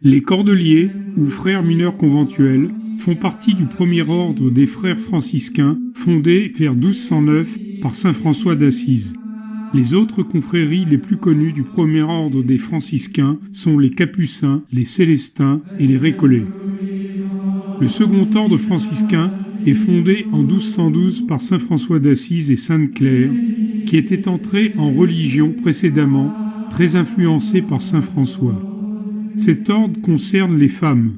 Les Cordeliers, ou frères mineurs conventuels, font partie du premier ordre des frères franciscains fondé vers 1209 par saint François d'Assise. Les autres confréries les plus connues du premier ordre des franciscains sont les Capucins, les Célestins et les Récollets. Le second ordre franciscain est fondé en 1212 par saint François d'Assise et sainte Claire, qui étaient entrés en religion précédemment, très influencés par saint François. Cet ordre concerne les femmes.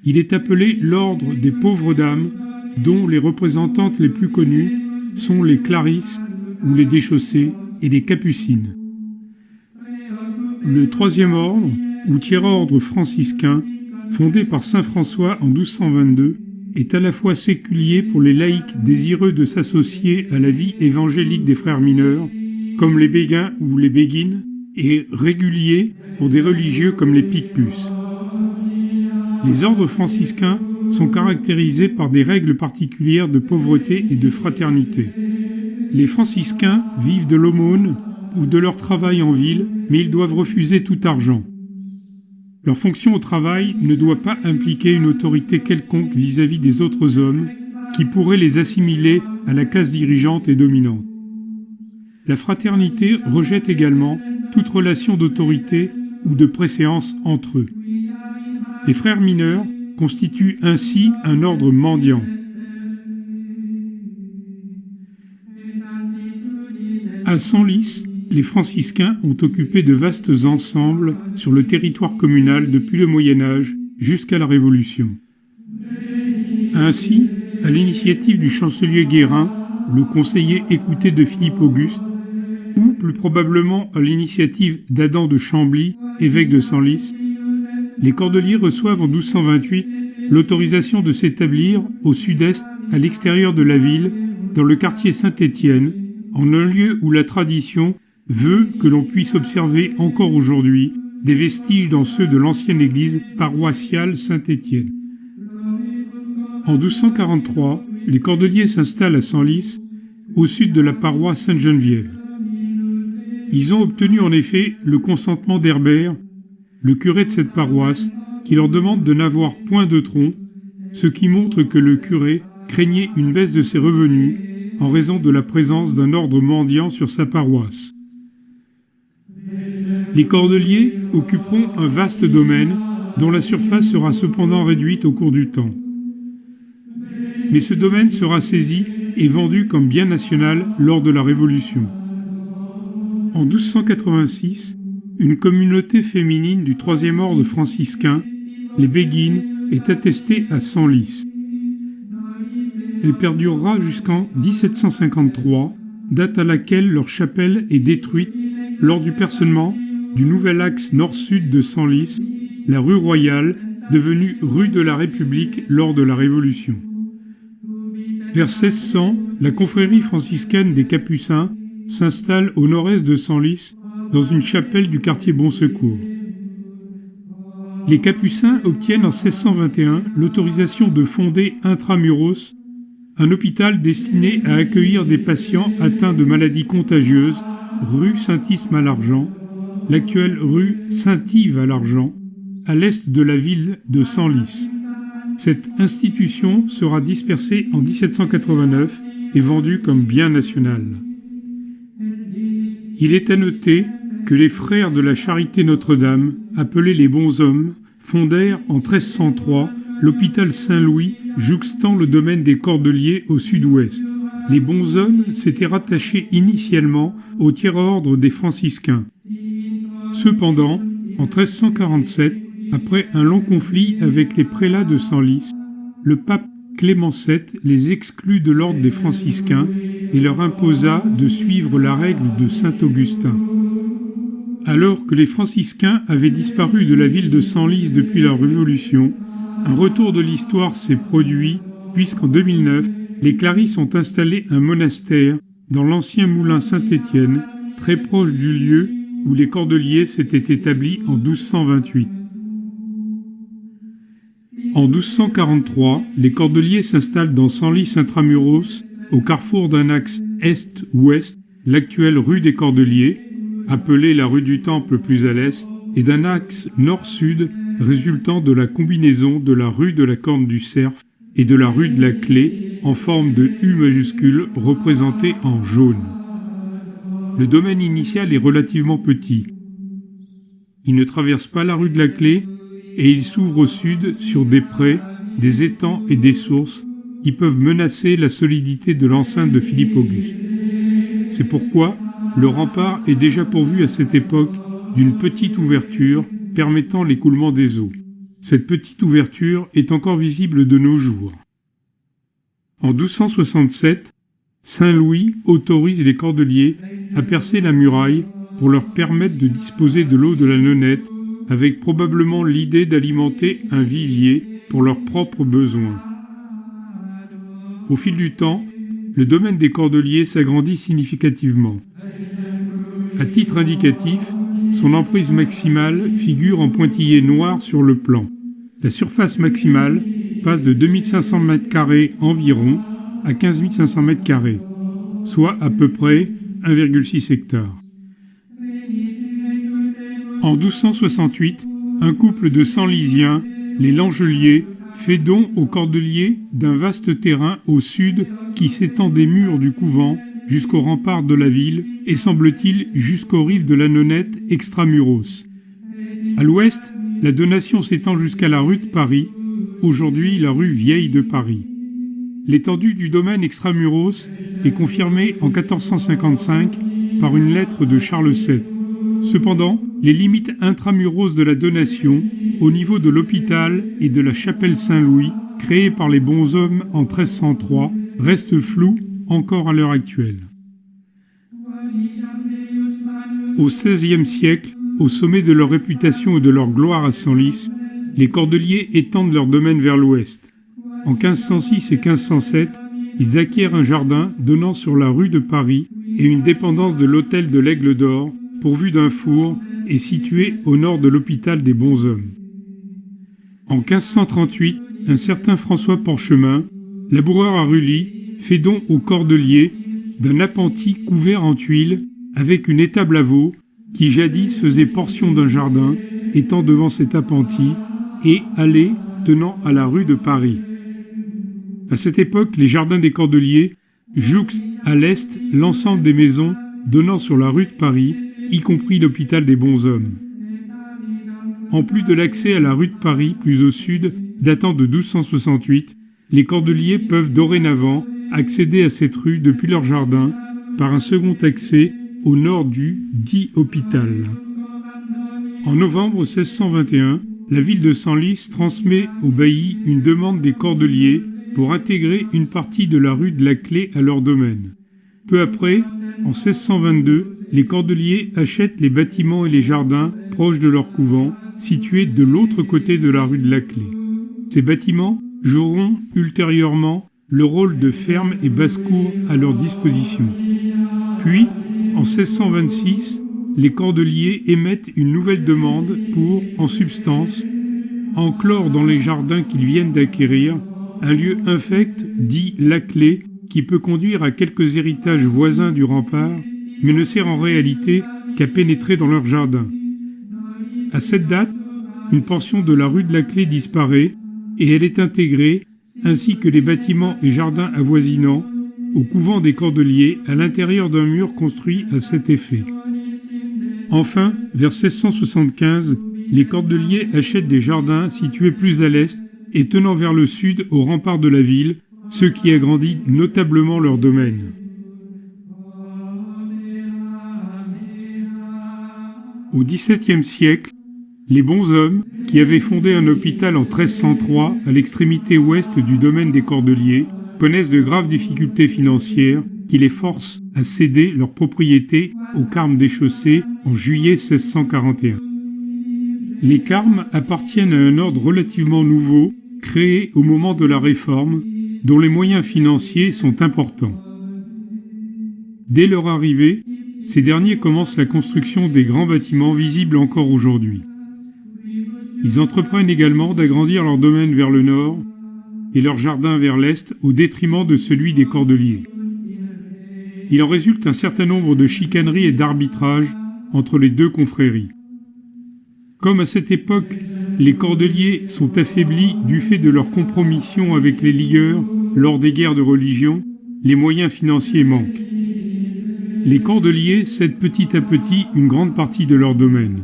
Il est appelé l'ordre des pauvres dames, dont les représentantes les plus connues sont les Clarisses ou les Déchaussées et les Capucines. Le troisième ordre, ou tiers-ordre franciscain, fondé par saint François en 1222, est à la fois séculier pour les laïcs désireux de s'associer à la vie évangélique des frères mineurs, comme les Béguins ou les Béguines, et régulier pour des religieux comme les Picpus. Les ordres franciscains sont caractérisés par des règles particulières de pauvreté et de fraternité. Les franciscains vivent de l'aumône ou de leur travail en ville, mais ils doivent refuser tout argent. Leur fonction au travail ne doit pas impliquer une autorité quelconque vis-à-vis des autres hommes qui pourraient les assimiler à la classe dirigeante et dominante. La fraternité rejette également toute relation d'autorité ou de préséance entre eux. Les frères mineurs constituent ainsi un ordre mendiant. À Senlis, les franciscains ont occupé de vastes ensembles sur le territoire communal depuis le Moyen-Âge jusqu'à la Révolution. Ainsi, à l'initiative du chancelier Guérin, le conseiller écouté de Philippe Auguste, ou plus probablement à l'initiative d'Adam de Chambly, évêque de Senlis, les Cordeliers reçoivent en 1228 l'autorisation de s'établir au sud-est, à l'extérieur de la ville, dans le quartier Saint-Étienne, en un lieu où la tradition veut que l'on puisse observer encore aujourd'hui des vestiges dans ceux de l'ancienne église paroissiale Saint-Étienne. En 1243, les Cordeliers s'installent à Senlis, au sud de la paroisse Sainte-Geneviève. Ils ont obtenu en effet le consentement d'Herbert, le curé de cette paroisse, qui leur demande de n'avoir point de tronc, ce qui montre que le curé craignait une baisse de ses revenus en raison de la présence d'un ordre mendiant sur sa paroisse. Les Cordeliers occuperont un vaste domaine dont la surface sera cependant réduite au cours du temps. Mais ce domaine sera saisi et vendu comme bien national lors de la Révolution. En 1286, une communauté féminine du troisième ordre franciscain, les Béguines, est attestée à Senlis. Elle perdurera jusqu'en 1753, date à laquelle leur chapelle est détruite lors du percement du nouvel axe nord-sud de Senlis, la rue Royale, devenue rue de la République lors de la Révolution. Vers 1600, la confrérie franciscaine des Capucins s'installe au nord-est de Senlis, dans une chapelle du quartier Bon Secours. Les Capucins obtiennent en 1621 l'autorisation de fonder intramuros un hôpital destiné à accueillir des patients atteints de maladies contagieuses, rue Saint-Isme à l'Argent, l'actuelle rue Saint-Yves à l'Argent, à l'est de la ville de Senlis. Cette institution sera dispersée en 1789 et vendue comme bien national. Il est à noter que les frères de la Charité Notre-Dame, appelés les Bonshommes, fondèrent en 1303 l'hôpital Saint-Louis jouxtant le domaine des Cordeliers au sud-ouest. Les Bonshommes s'étaient rattachés initialement au tiers-ordre des franciscains. Cependant, en 1347, après un long conflit avec les prélats de Senlis, le pape Clément VII les exclut de l'ordre des franciscains et leur imposa de suivre la règle de saint Augustin. Alors que les franciscains avaient disparu de la ville de Senlis depuis la Révolution, un retour de l'histoire s'est produit puisqu'en 2009, les Clarisses ont installé un monastère dans l'ancien moulin Saint-Étienne, très proche du lieu où les Cordeliers s'étaient établis en 1228. En 1243, les Cordeliers s'installent dans Senlis intramuros, au carrefour d'un axe est-ouest, l'actuelle rue des Cordeliers, appelée la rue du Temple plus à l'est, et d'un axe nord-sud résultant de la combinaison de la rue de la Corne du Cerf et de la rue de la Clé en forme de U majuscule représentée en jaune. Le domaine initial est relativement petit. Il ne traverse pas la rue de la Clé et il s'ouvre au sud sur des prés, des étangs et des sources qui peuvent menacer la solidité de l'enceinte de Philippe Auguste. C'est pourquoi le rempart est déjà pourvu à cette époque d'une petite ouverture permettant l'écoulement des eaux. Cette petite ouverture est encore visible de nos jours. En 1267, Saint-Louis autorise les Cordeliers à percer la muraille pour leur permettre de disposer de l'eau de la Nonette, avec probablement l'idée d'alimenter un vivier pour leurs propres besoins. Au fil du temps, le domaine des Cordeliers s'agrandit significativement. À titre indicatif, son emprise maximale figure en pointillé noir sur le plan. La surface maximale passe de 2500 m² environ à 15 500 m², soit à peu près 1,6 hectare. En 1268, un couple de Senlisiens, les Langeliers, fait don aux Cordeliers d'un vaste terrain au sud qui s'étend des murs du couvent jusqu'au rempart de la ville et semble-t-il jusqu'aux rives de la Nonette extramuros. À l'ouest, la donation s'étend jusqu'à la rue de Paris, aujourd'hui la rue Vieille de Paris. L'étendue du domaine extramuros est confirmée en 1455 par une lettre de Charles VII. Cependant, les limites intramuros de la donation, au niveau de l'hôpital et de la chapelle Saint-Louis, créée par les bonshommes en 1303, restent floues encore à l'heure actuelle. Au XVIe siècle, au sommet de leur réputation et de leur gloire à Senlis, les Cordeliers étendent leur domaine vers l'ouest. En 1506 et 1507, ils acquièrent un jardin donnant sur la rue de Paris et une dépendance de l'hôtel de l'Aigle d'Or, pourvu d'un four et situé au nord de l'hôpital des Bonshommes. En 1538, un certain François Porchemin, laboureur à Rully, fait don aux Cordeliers d'un appentis couvert en tuiles avec une étable à veau qui jadis faisait portion d'un jardin étant devant cet appentis et allée tenant à la rue de Paris. À cette époque, les jardins des Cordeliers jouxtent à l'est l'ensemble des maisons donnant sur la rue de Paris, y compris l'hôpital des Bonshommes. En plus de l'accès à la rue de Paris, plus au sud, datant de 1268, les Cordeliers peuvent dorénavant accéder à cette rue depuis leur jardin par un second accès au nord du dit hôpital. En novembre 1621, la ville de Senlis transmet au bailli une demande des Cordeliers pour intégrer une partie de la rue de la Clé à leur domaine. Peu après, en 1622, les Cordeliers achètent les bâtiments et les jardins proches de leur couvent, situés de l'autre côté de la rue de la Clé. Ces bâtiments joueront ultérieurement le rôle de ferme et basse-cour à leur disposition. Puis, en 1626, les Cordeliers émettent une nouvelle demande pour, en substance, enclore dans les jardins qu'ils viennent d'acquérir un lieu infect dit la Clé, qui peut conduire à quelques héritages voisins du rempart, mais ne sert en réalité qu'à pénétrer dans leur jardin. À cette date, une portion de la rue de la Clé disparaît et elle est intégrée, ainsi que les bâtiments et jardins avoisinants, au couvent des Cordeliers à l'intérieur d'un mur construit à cet effet. Enfin, vers 1675, les Cordeliers achètent des jardins situés plus à l'est et tenant vers le sud au rempart de la ville, ce qui agrandit notablement leur domaine. Au XVIIe siècle, les Bonshommes, qui avaient fondé un hôpital en 1303 à l'extrémité ouest du domaine des Cordeliers, connaissent de graves difficultés financières qui les forcent à céder leur propriété aux Carmes des Chaussées en juillet 1641. Les Carmes appartiennent à un ordre relativement nouveau, créé au moment de la Réforme, dont les moyens financiers sont importants. Dès leur arrivée, ces derniers commencent la construction des grands bâtiments visibles encore aujourd'hui. Ils entreprennent également d'agrandir leur domaine vers le nord et leur jardin vers l'est au détriment de celui des Cordeliers. Il en résulte un certain nombre de chicaneries et d'arbitrages entre les deux confréries. Comme à cette époque, les Cordeliers sont affaiblis du fait de leur compromission avec les ligueurs lors des guerres de religion, les moyens financiers manquent. Les Cordeliers cèdent petit à petit une grande partie de leur domaine.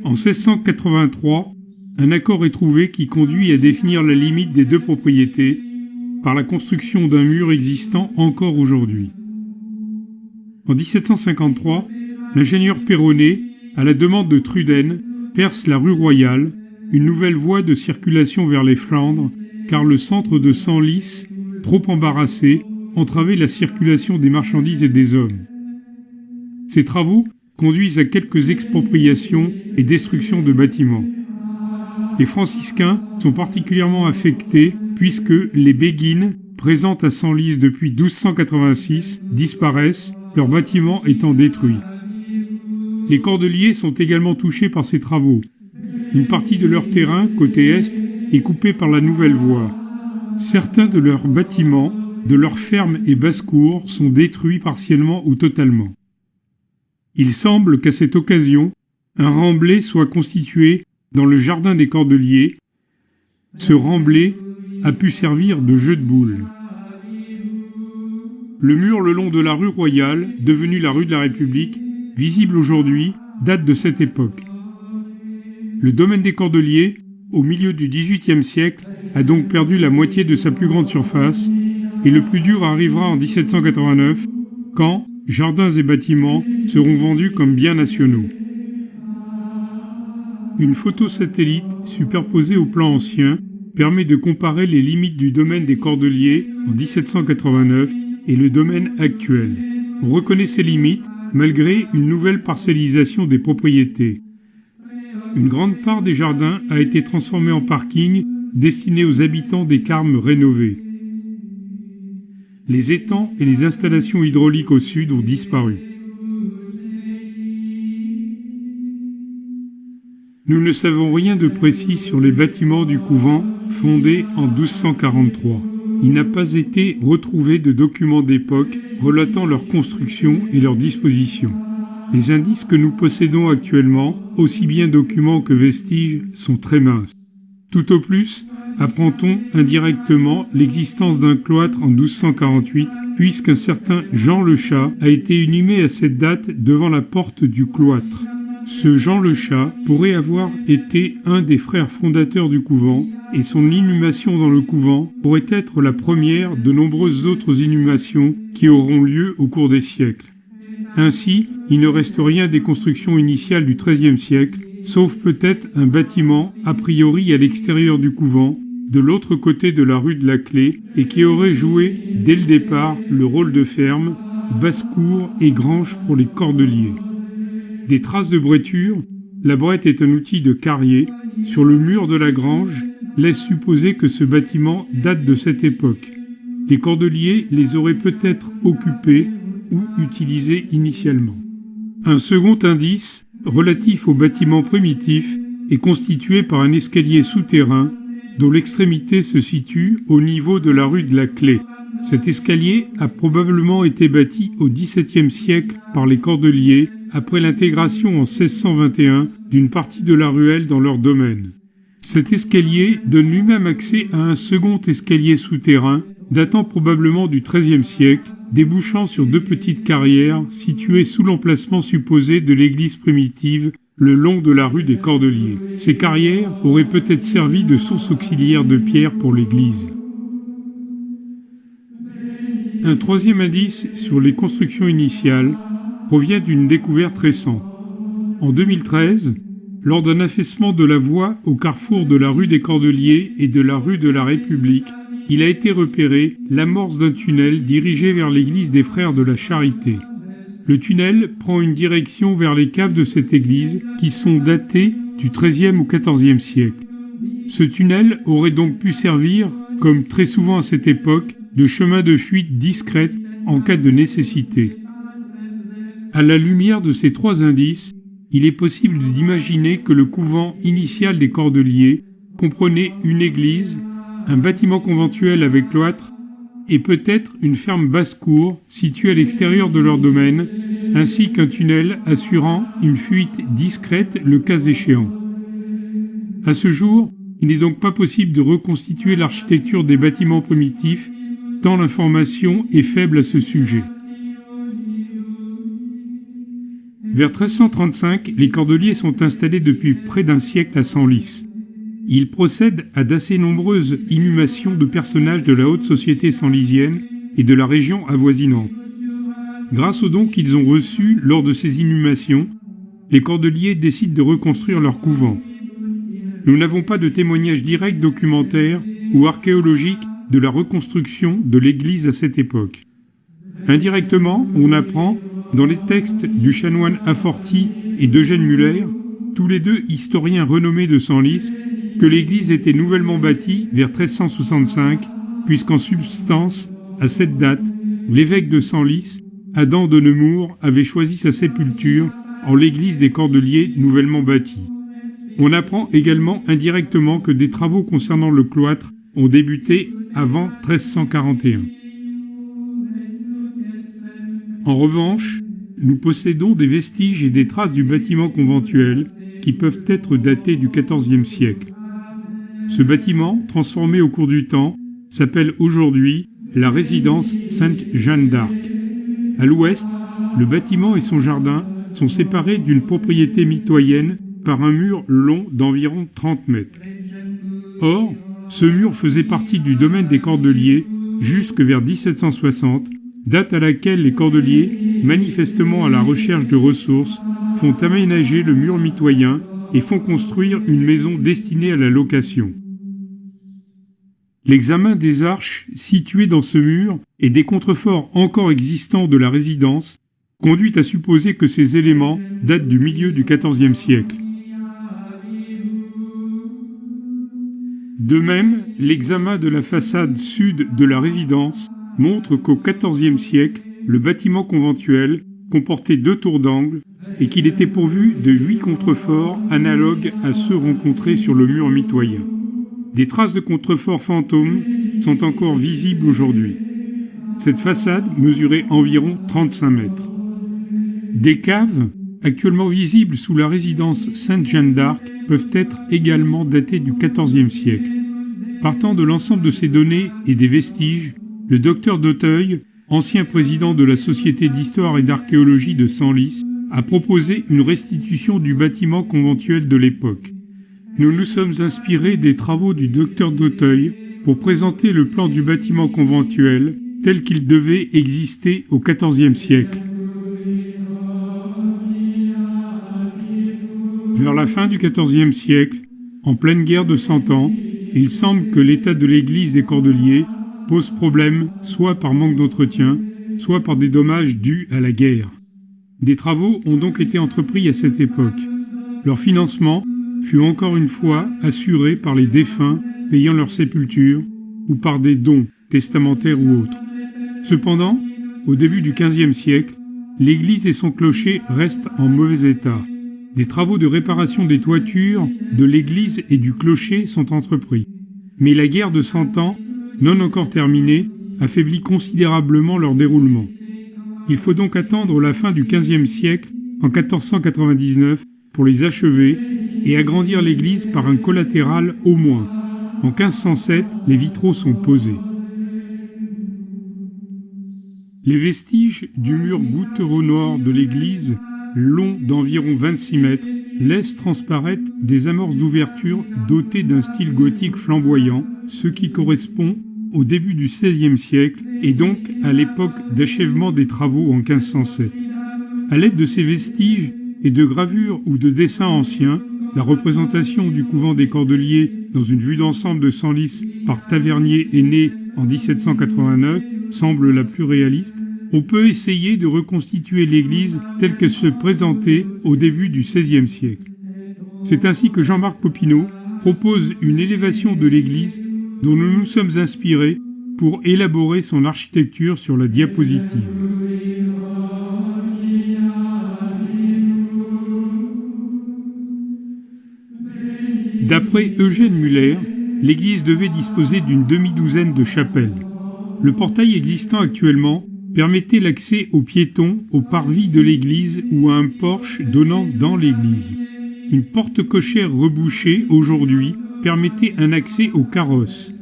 En 1683, un accord est trouvé qui conduit à définir la limite des deux propriétés par la construction d'un mur existant encore aujourd'hui. En 1753, l'ingénieur Perronnet, à la demande de Truden, perce la rue Royale, une nouvelle voie de circulation vers les Flandres, car le centre de Senlis, trop embarrassé, entravait la circulation des marchandises et des hommes. Ces travaux conduisent à quelques expropriations et destructions de bâtiments. Les franciscains sont particulièrement affectés puisque les béguines, présentes à Senlis depuis 1286, disparaissent, leurs bâtiments étant détruits. Les Cordeliers sont également touchés par ces travaux. Une partie de leur terrain, côté est, est coupée par la nouvelle voie. Certains de leurs bâtiments, de leurs fermes et basses-cours sont détruits partiellement ou totalement. Il semble qu'à cette occasion, un remblai soit constitué dans le jardin des Cordeliers. Ce remblai a pu servir de jeu de boules. Le mur le long de la rue Royale, devenue la rue de la République, visible aujourd'hui, date de cette époque. Le domaine des Cordeliers, au milieu du XVIIIe siècle, a donc perdu la moitié de sa plus grande surface, et le plus dur arrivera en 1789, quand jardins et bâtiments seront vendus comme biens nationaux. Une photo satellite superposée au plan ancien permet de comparer les limites du domaine des Cordeliers en 1789 et le domaine actuel. On reconnaît ces limites malgré une nouvelle parcellisation des propriétés. Une grande part des jardins a été transformée en parking destiné aux habitants des carmes rénovées. Les étangs et les installations hydrauliques au sud ont disparu. Nous ne savons rien de précis sur les bâtiments du couvent fondé en 1243. Il n'a pas été retrouvé de documents d'époque relatant leur construction et leur disposition. Les indices que nous possédons actuellement, aussi bien documents que vestiges, sont très minces. Tout au plus, apprend-on indirectement l'existence d'un cloître en 1248, puisqu'un certain Jean le Chat a été inhumé à cette date devant la porte du cloître. Ce Jean le Chat pourrait avoir été un des frères fondateurs du couvent, et son inhumation dans le couvent pourrait être la première de nombreuses autres inhumations qui auront lieu au cours des siècles. Ainsi, il ne reste rien des constructions initiales du XIIIe siècle, sauf peut-être un bâtiment a priori à l'extérieur du couvent, de l'autre côté de la rue de la Clé, et qui aurait joué, dès le départ, le rôle de ferme, basse-cour et grange pour les Cordeliers. Des traces de bretures, la brette est un outil de carrier, sur le mur de la grange, laissent supposer que ce bâtiment date de cette époque. Les Cordeliers les auraient peut-être occupés ou utilisés initialement. Un second indice, relatif au bâtiment primitif, est constitué par un escalier souterrain dont l'extrémité se situe au niveau de la rue de la Clé. Cet escalier a probablement été bâti au XVIIe siècle par les Cordeliers après l'intégration en 1621 d'une partie de la ruelle dans leur domaine. Cet escalier donne lui-même accès à un second escalier souterrain datant probablement du XIIIe siècle, débouchant sur deux petites carrières situées sous l'emplacement supposé de l'église primitive le long de la rue des Cordeliers. Ces carrières auraient peut-être servi de source auxiliaire de pierre pour l'église. Un troisième indice sur les constructions initiales provient d'une découverte récente. En 2013, lors d'un affaissement de la voie au carrefour de la rue des Cordeliers et de la rue de la République, il a été repéré l'amorce d'un tunnel dirigé vers l'église des Frères de la Charité. Le tunnel prend une direction vers les caves de cette église qui sont datées du XIIIe ou XIVe siècle. Ce tunnel aurait donc pu servir, comme très souvent à cette époque, de chemin de fuite discrète en cas de nécessité. À la lumière de ces trois indices, il est possible d'imaginer que le couvent initial des Cordeliers comprenait une église, un bâtiment conventuel avec cloître et peut-être une ferme basse-cour située à l'extérieur de leur domaine, ainsi qu'un tunnel assurant une fuite discrète le cas échéant. À ce jour, il n'est donc pas possible de reconstituer l'architecture des bâtiments primitifs, tant l'information est faible à ce sujet. Vers 1335, les cordeliers sont installés depuis près d'un siècle à Senlis. Ils procèdent à d'assez nombreuses inhumations de personnages de la haute société senlisienne et de la région avoisinante. Grâce aux dons qu'ils ont reçus lors de ces inhumations, les cordeliers décident de reconstruire leur couvent. Nous n'avons pas de témoignages directs documentaires ou archéologiques de la reconstruction de l'église à cette époque. Indirectement, on apprend, dans les textes du chanoine Aforti et d'Eugène Muller, tous les deux historiens renommés de Senlis, que l'église était nouvellement bâtie vers 1365, puisqu'en substance, à cette date, l'évêque de Senlis, Adam de Nemours, avait choisi sa sépulture en l'église des Cordeliers nouvellement bâtie. On apprend également indirectement que des travaux concernant le cloître ont débuté avant 1341. En revanche, nous possédons des vestiges et des traces du bâtiment conventuel qui peuvent être datés du XIVe siècle. Ce bâtiment, transformé au cours du temps, s'appelle aujourd'hui la résidence Sainte-Jeanne d'Arc. À l'ouest, le bâtiment et son jardin sont séparés d'une propriété mitoyenne par un mur long d'environ 30 mètres. Or, ce mur faisait partie du domaine des Cordeliers jusque vers 1760, date à laquelle les Cordeliers, manifestement à la recherche de ressources, font aménager le mur mitoyen et font construire une maison destinée à la location. L'examen des arches situées dans ce mur et des contreforts encore existants de la résidence conduit à supposer que ces éléments datent du milieu du XIVe siècle. De même, l'examen de la façade sud de la résidence montre qu'au XIVe siècle, le bâtiment conventuel comportait 2 tours d'angle et qu'il était pourvu de 8 contreforts analogues à ceux rencontrés sur le mur mitoyen. Des traces de contreforts fantômes sont encore visibles aujourd'hui. Cette façade mesurait environ 35 mètres. Des caves, actuellement visibles sous la résidence Sainte-Jeanne d'Arc, peuvent être également datées du XIVe siècle. Partant de l'ensemble de ces données et des vestiges, le docteur d'Auteuil, ancien président de la Société d'histoire et d'archéologie de Senlis, a proposé une restitution du bâtiment conventuel de l'époque. Nous nous sommes inspirés des travaux du docteur d'Auteuil pour présenter le plan du bâtiment conventuel tel qu'il devait exister au XIVe siècle. Vers la fin du XIVe siècle, en pleine guerre de 100 ans, il semble que l'état de l'église des Cordeliers pose problème soit par manque d'entretien, soit par des dommages dus à la guerre. Des travaux ont donc été entrepris à cette époque. Leur financement fut encore une fois assuré par les défunts payant leur sépulture ou par des dons, testamentaires ou autres. Cependant, au début du XVe siècle, l'église et son clocher restent en mauvais état. Des travaux de réparation des toitures de l'église et du clocher sont entrepris. Mais la guerre de 100 ans, non encore terminée, affaiblit considérablement leur déroulement. Il faut donc attendre la fin du XVe siècle, en 1499, pour les achever et agrandir l'église par un collatéral au moins. En 1507, les vitraux sont posés. Les vestiges du mur gouttereau nord de l'église, long d'environ 26 mètres, laissent transparaître des amorces d'ouverture dotées d'un style gothique flamboyant, ce qui correspond au début du XVIe siècle et donc à l'époque d'achèvement des travaux en 1507. À l'aide de ces vestiges et de gravures ou de dessins anciens, la représentation du couvent des Cordeliers dans une vue d'ensemble de Senlis par Tavernier Aîné en 1789 semble la plus réaliste. On peut essayer de reconstituer l'église telle qu'elle se présentait au début du XVIe siècle. C'est ainsi que Jean-Marc Popinot propose une élévation de l'église dont nous nous sommes inspirés pour élaborer son architecture sur la diapositive. D'après Eugène Muller, l'église devait disposer d'une demi-douzaine de chapelles. Le portail existant actuellement permettait l'accès aux piétons au parvis de l'église ou à un porche donnant dans l'église. Une porte cochère rebouchée, aujourd'hui, permettait un accès au carrosse.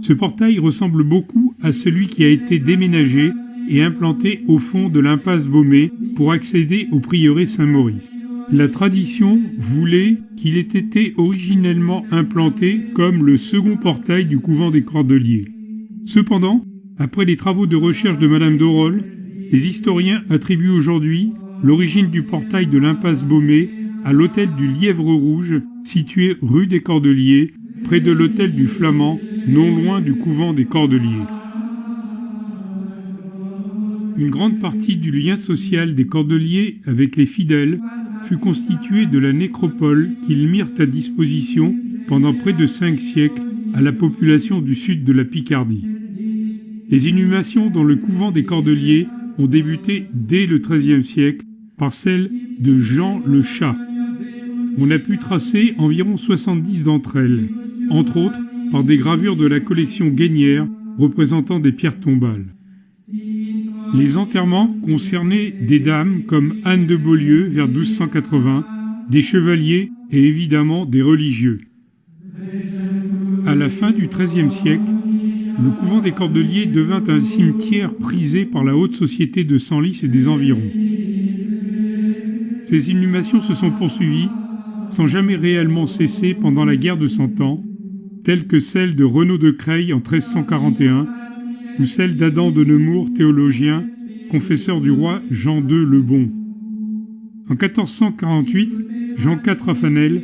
Ce portail ressemble beaucoup à celui qui a été déménagé et implanté au fond de l'impasse Baumée pour accéder au prieuré Saint-Maurice. La tradition voulait qu'il ait été originellement implanté comme le second portail du couvent des Cordeliers. Cependant, après les travaux de recherche de Madame d'Aurol, les historiens attribuent aujourd'hui l'origine du portail de l'impasse Baumée à l'hôtel du Lièvre Rouge, situé rue des Cordeliers, près de l'hôtel du Flamand, non loin du couvent des Cordeliers. Une grande partie du lien social des Cordeliers avec les fidèles fut constituée de la nécropole qu'ils mirent à disposition pendant près de 5 siècles à la population du sud de la Picardie. Les inhumations dans le couvent des Cordeliers ont débuté dès le XIIIe siècle par celle de Jean le Chat. On a pu tracer environ 70 d'entre elles, entre autres par des gravures de la collection Guénière représentant des pierres tombales. Les enterrements concernaient des dames comme Anne de Beaulieu vers 1280, des chevaliers et évidemment des religieux. À la fin du XIIIe siècle, le couvent des Cordeliers devint un cimetière prisé par la haute société de Senlis et des environs. Ces inhumations se sont poursuivies sans jamais réellement cesser pendant la guerre de Cent Ans, telles que celle de Renaud de Creil en 1341 ou celle d'Adam de Nemours, théologien, confesseur du roi Jean II le Bon. En 1448, Jean IV Raffanel,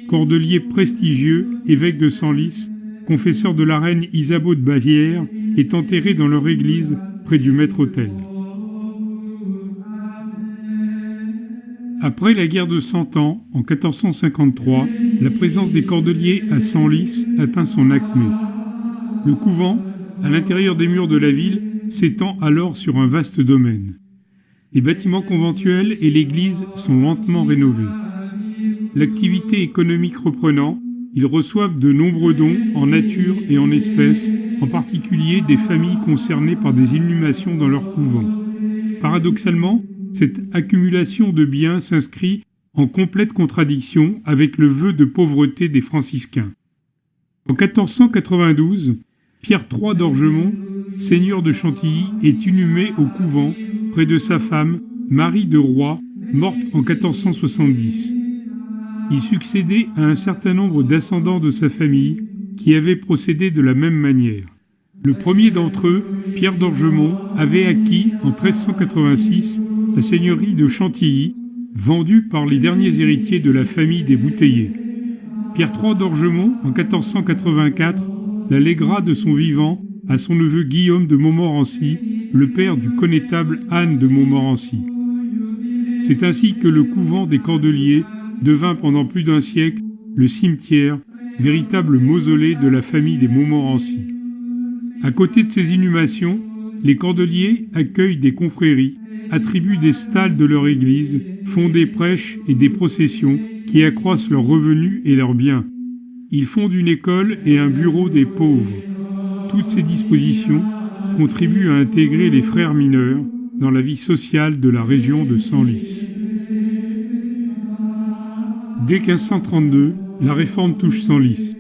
cordelier prestigieux, évêque de Senlis, confesseur de la reine Isabeau de Bavière, est enterré dans leur église près du maître-autel. Après la guerre de Cent Ans, en 1453, la présence des Cordeliers à Senlis atteint son acmé. Le couvent, à l'intérieur des murs de la ville, s'étend alors sur un vaste domaine. Les bâtiments conventuels et l'église sont lentement rénovés. L'activité économique reprenant, ils reçoivent de nombreux dons en nature et en espèces, en particulier des familles concernées par des inhumations dans leur couvent. Paradoxalement, cette accumulation de biens s'inscrit en complète contradiction avec le vœu de pauvreté des franciscains. En 1492, Pierre III d'Orgemont, seigneur de Chantilly, est inhumé au couvent près de sa femme, Marie de Roy, morte en 1470. Il succédait à un certain nombre d'ascendants de sa famille qui avaient procédé de la même manière. Le premier d'entre eux, Pierre d'Orgemont, avait acquis en 1386 la seigneurie de Chantilly, vendue par les derniers héritiers de la famille des Bouteillers. Pierre III d'Orgemont, en 1484, la lèguera de son vivant à son neveu Guillaume de Montmorency, le père du connétable Anne de Montmorency. C'est ainsi que le couvent des Cordeliers devint pendant plus d'un siècle le cimetière, véritable mausolée de la famille des Montmorency. À côté de ces inhumations, les Cordeliers accueillent des confréries, attribuent des stalles de leur église, font des prêches et des processions qui accroissent leurs revenus et leurs biens. Ils fondent une école et un bureau des pauvres. Toutes ces dispositions contribuent à intégrer les frères mineurs dans la vie sociale de la région de Senlis. Dès 1532, la réforme touche Senlis.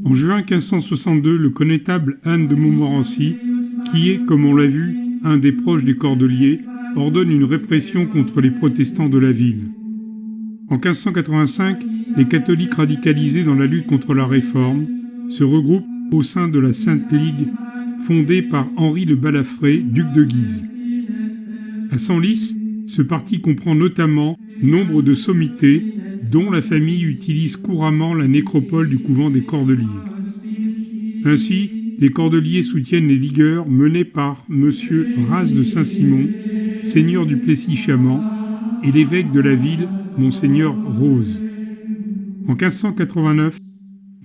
En juin 1562, le connétable Anne de Montmorency, qui est, comme on l'a vu, un des proches des Cordeliers, ordonne une répression contre les protestants de la ville. En 1585, les catholiques radicalisés dans la lutte contre la Réforme se regroupent au sein de la Sainte Ligue, fondée par Henri le Balafré, duc de Guise. À Senlis, ce parti comprend notamment nombre de sommités, dont la famille utilise couramment la nécropole du couvent des Cordeliers. Ainsi, les Cordeliers soutiennent les ligueurs menées par M. Ras de Saint-Simon, seigneur du Plessis-Chamant, et l'évêque de la ville, Monseigneur Rose. En 1589,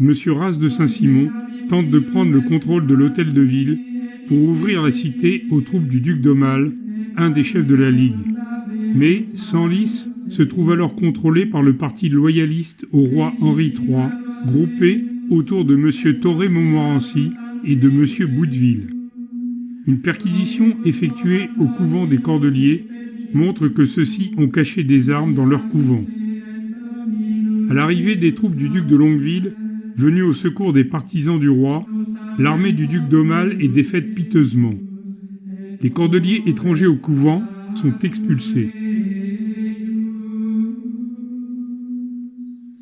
M. Ras de Saint-Simon tente de prendre le contrôle de l'hôtel de ville pour ouvrir la cité aux troupes du duc d'Aumale, un des chefs de la Ligue. Mais Senlis se trouve alors contrôlé par le parti loyaliste au roi Henri III, groupé autour de M. Thoré Montmorency et de M. Bouteville. Une perquisition effectuée au couvent des Cordeliers montre que ceux-ci ont caché des armes dans leur couvent. À l'arrivée des troupes du duc de Longueville, venues au secours des partisans du roi, l'armée du duc d'Aumale est défaite piteusement. Les cordeliers étrangers au couvent sont expulsés.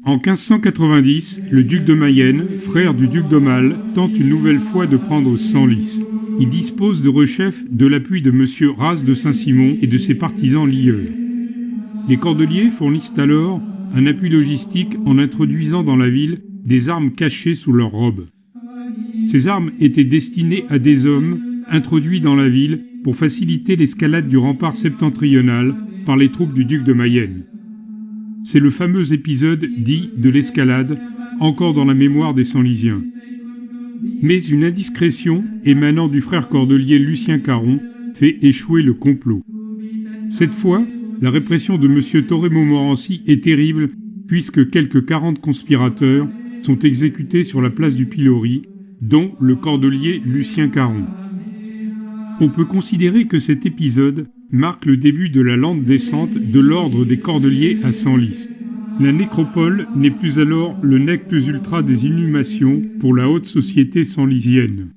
En 1590, le duc de Mayenne, frère du duc d'Aumale, tente une nouvelle fois de prendre Senlis. Il dispose de rechefs de l'appui de M. Ras de Saint-Simon et de ses partisans lieurs. Les cordeliers fournissent alors un appui logistique en introduisant dans la ville des armes cachées sous leurs robes. Ces armes étaient destinées à des hommes introduits dans la ville pour faciliter l'escalade du rempart septentrional par les troupes du duc de Mayenne. C'est le fameux épisode dit de l'escalade, encore dans la mémoire des Senlisiens. Mais une indiscrétion émanant du frère cordelier Lucien Caron fait échouer le complot. Cette fois, la répression de M. Torré Montmorency est terrible puisque quelques 40 conspirateurs sont exécutés sur la place du Pilori, dont le cordelier Lucien Caron. On peut considérer que cet épisode marque le début de la lente descente de l'ordre des cordeliers à Senlis. La nécropole n'est plus alors le nec plus ultra des inhumations pour la haute société senlisienne.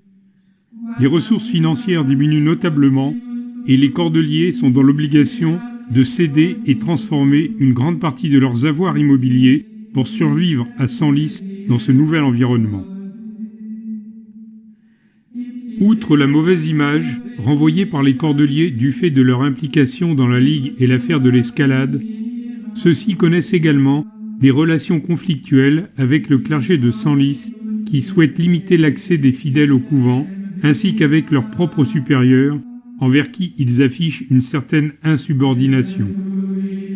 Les ressources financières diminuent notablement et les cordeliers sont dans l'obligation de céder et transformer une grande partie de leurs avoirs immobiliers pour survivre à Senlis dans ce nouvel environnement. Outre la mauvaise image renvoyée par les cordeliers du fait de leur implication dans la Ligue et l'affaire de l'escalade, ceux-ci connaissent également des relations conflictuelles avec le clergé de Senlis qui souhaite limiter l'accès des fidèles au couvent, ainsi qu'avec leurs propres supérieurs, envers qui ils affichent une certaine insubordination.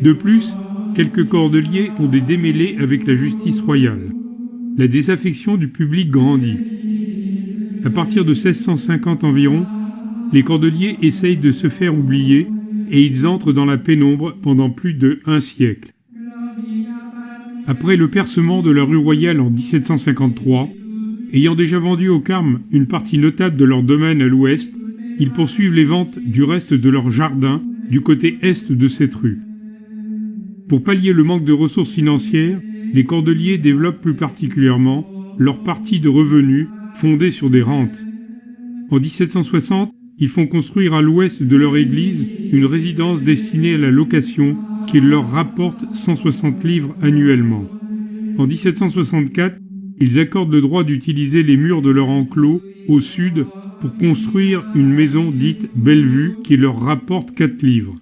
De plus, quelques cordeliers ont des démêlés avec la justice royale. La désaffection du public grandit. À partir de 1650 environ, les cordeliers essayent de se faire oublier et ils entrent dans la pénombre pendant plus d'1 siècle. Après le percement de la rue Royale en 1753, ayant déjà vendu au Carme une partie notable de leur domaine à l'ouest, ils poursuivent les ventes du reste de leur jardin du côté est de cette rue. Pour pallier le manque de ressources financières, les cordeliers développent plus particulièrement leur partie de revenus fondée sur des rentes. En 1760, ils font construire à l'ouest de leur église une résidence destinée à la location qui leur rapporte 160 livres annuellement. En 1764, ils accordent le droit d'utiliser les murs de leur enclos au sud pour construire une maison dite Bellevue qui leur rapporte 4 livres.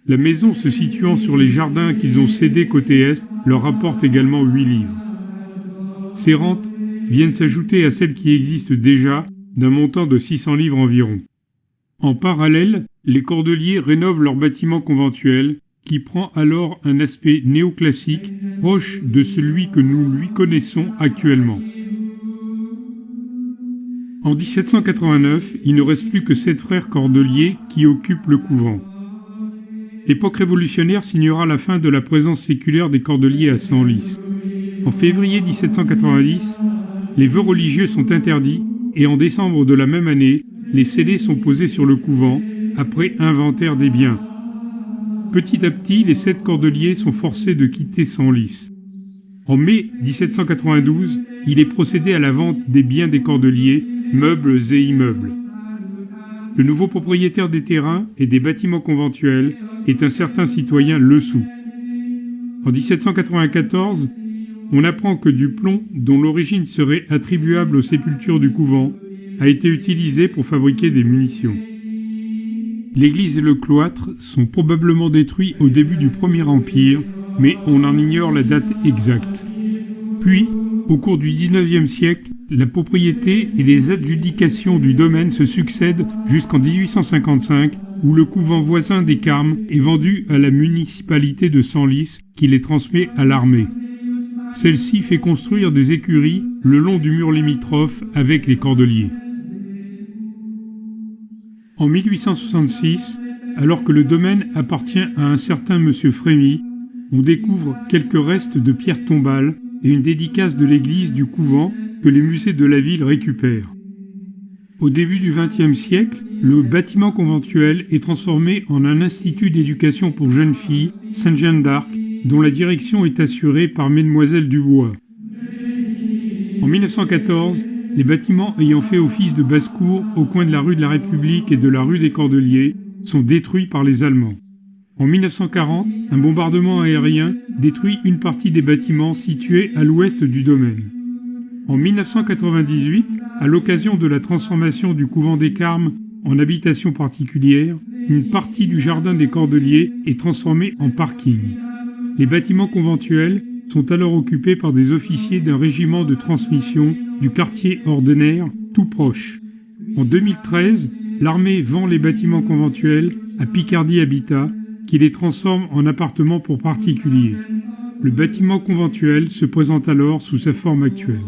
La maison se situant sur les jardins qu'ils ont cédés côté est leur rapporte également 8 livres. Ces rentes viennent s'ajouter à celles qui existent déjà d'un montant de 600 livres environ. En parallèle, les cordeliers rénovent leur bâtiment conventuel qui prend alors un aspect néoclassique proche de celui que nous lui connaissons actuellement. En 1789, il ne reste plus que 7 frères cordeliers qui occupent le couvent. L'époque révolutionnaire signera la fin de la présence séculaire des cordeliers à Senlis. En février 1790, les vœux religieux sont interdits et en décembre de la même année, les scellés sont posés sur le couvent après inventaire des biens. Petit à petit, les 7 cordeliers sont forcés de quitter Senlis. En mai 1792, il est procédé à la vente des biens des cordeliers, meubles et immeubles. Le nouveau propriétaire des terrains et des bâtiments conventuels est un certain citoyen Lesoux. En 1794, on apprend que du plomb, dont l'origine serait attribuable aux sépultures du couvent, a été utilisé pour fabriquer des munitions. L'église et le cloître sont probablement détruits au début du Premier Empire, mais on en ignore la date exacte. Puis, au cours du XIXe siècle, la propriété et les adjudications du domaine se succèdent jusqu'en 1855, où le couvent voisin des Carmes est vendu à la municipalité de Senlis, qui les transmet à l'armée. Celle-ci fait construire des écuries le long du mur limitrophe avec les cordeliers. En 1866, alors que le domaine appartient à un certain monsieur Frémy, on découvre quelques restes de pierres tombales et une dédicace de l'église du couvent que les musées de la ville récupèrent. Au début du XXe siècle, le bâtiment conventuel est transformé en un institut d'éducation pour jeunes filles, Sainte-Jeanne d'Arc, dont la direction est assurée par Mesdemoiselles Dubois. En 1914, les bâtiments ayant fait office de basse-cour au coin de la rue de la République et de la rue des Cordeliers sont détruits par les Allemands. En 1940, un bombardement aérien détruit une partie des bâtiments situés à l'ouest du domaine. En 1998, à l'occasion de la transformation du couvent des Carmes en habitation particulière, une partie du jardin des Cordeliers est transformée en parking. Les bâtiments conventuels sont alors occupés par des officiers d'un régiment de transmission du quartier Ordener, tout proche. En 2013, l'armée vend les bâtiments conventuels à Picardie Habitat, qui les transforme en appartements pour particuliers. Le bâtiment conventuel se présente alors sous sa forme actuelle.